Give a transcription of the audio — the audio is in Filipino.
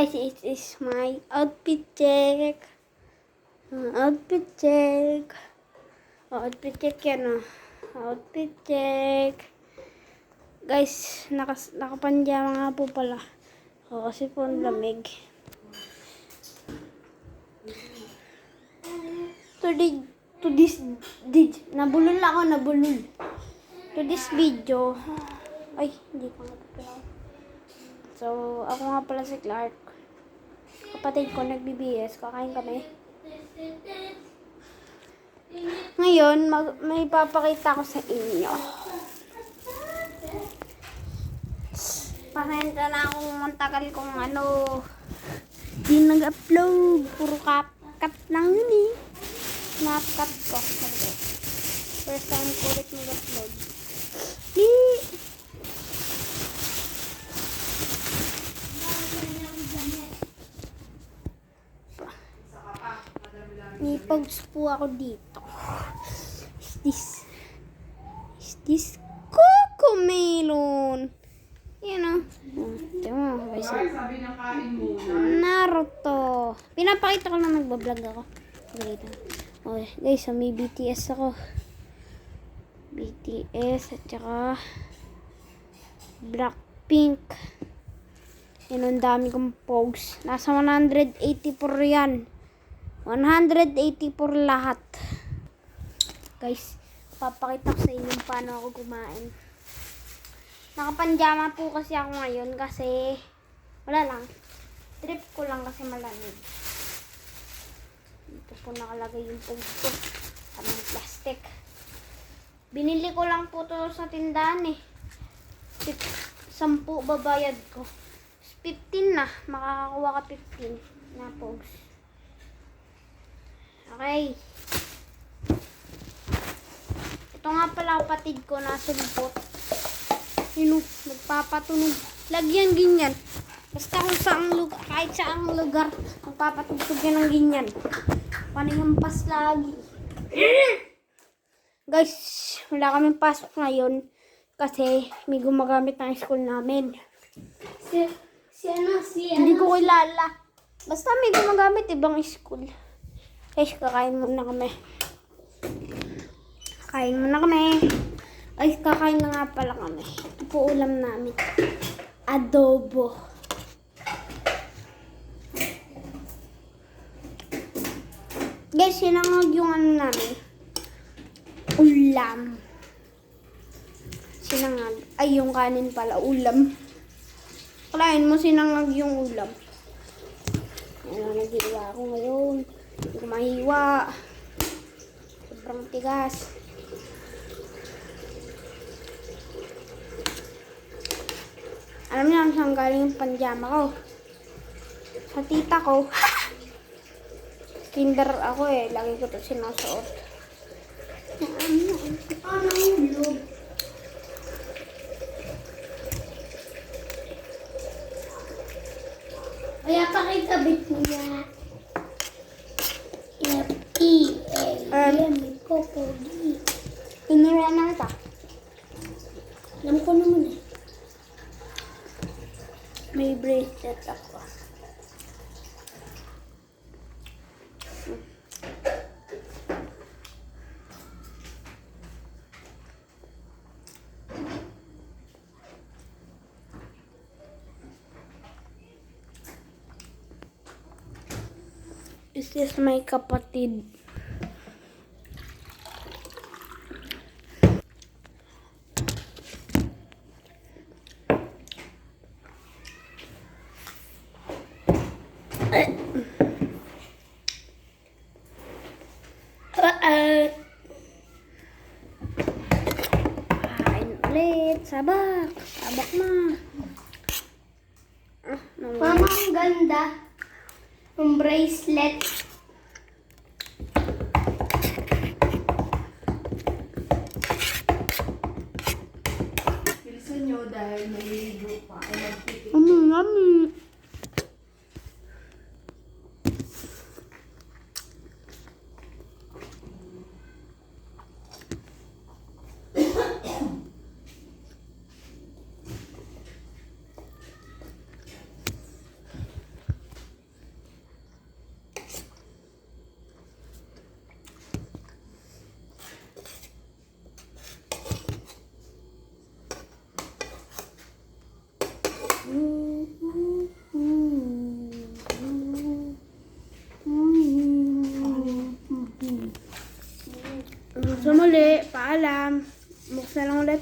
Guys, it is my outfit check. Outfit check. Outfit check yan o. Outfit check. Guys, nakapanjama nga po pala. O, kasi po ang lamig. Nabulol ako. To this video. Ay, hindi ko nga pala. So, ako nga pala si Clark. Kapatid ko nag-BBS. Kakain kami. Ngayon, may papakita ko sa inyo. Pasensya na akong mantagal kong di nag-upload. Puro cut lang yun eh. Snapcut ko. First time ko ulit mag-upload. May pogs po ako dito. Is this Cocomelon? Yan o. Tingnan mo guys. Naruto. Pinapakita ko lang nagbablog ako. Okay, guys, may BTS ako. BTS at saka Blackpink. Yan, ang dami kong pogs. Nasa 184 yan. 184 lahat. Guys, papakita ko sa inyo paano ako kumain. Nakapanjama po kasi ako ngayon kasi wala lang. Trip ko lang kasi malamig. Dito po nakalagay yung pogs ko. Kaming plastic. Binili ko lang po to sa tindahan eh. 10 babayad ko. 15 na. Makakakuha ka 15 na pogs. Okay. Ito nga pala kapatid ko nasa lipot. Nagpapatunog. Lagyan ganyan. Basta kung saang lugar, kahit saang lugar, magpapatugtog yan ng ganyan. Paninghampas lagi. Guys, wala kaming pasok ngayon kasi may gumagamit ng school namin. Hindi ko kilala. Basta may gumagamit ibang school. Guys, kakain muna kami. Guys, kakain na nga pala kami. Ito po ulam namin. Adobo. Guys, sinangag yung namin. Ulam. Sinangag. Ay, yung kanin pala. Ulam. Kalain mo, sinangag yung ulam. Ayan, nag-iiwa ako ngayon. Hindi ko mahiwa. Sobrang tigas. Alam niyo saan galing yung panjama ko? Sa tita ko. Kinder ako eh. Lagi ko ito sinusuot. Ano hulog? Kaya pakikabit niya. Tinuruan na kita. Alam ko naman eh. May bracelet ako. This is my kapatid. Kain ulit. Sabak na. Mama, ang ganda. Yung bracelet. Bilisan nyo dahil naliligo pa. Yummy. Sa muli, paalam. Buksan lang ulit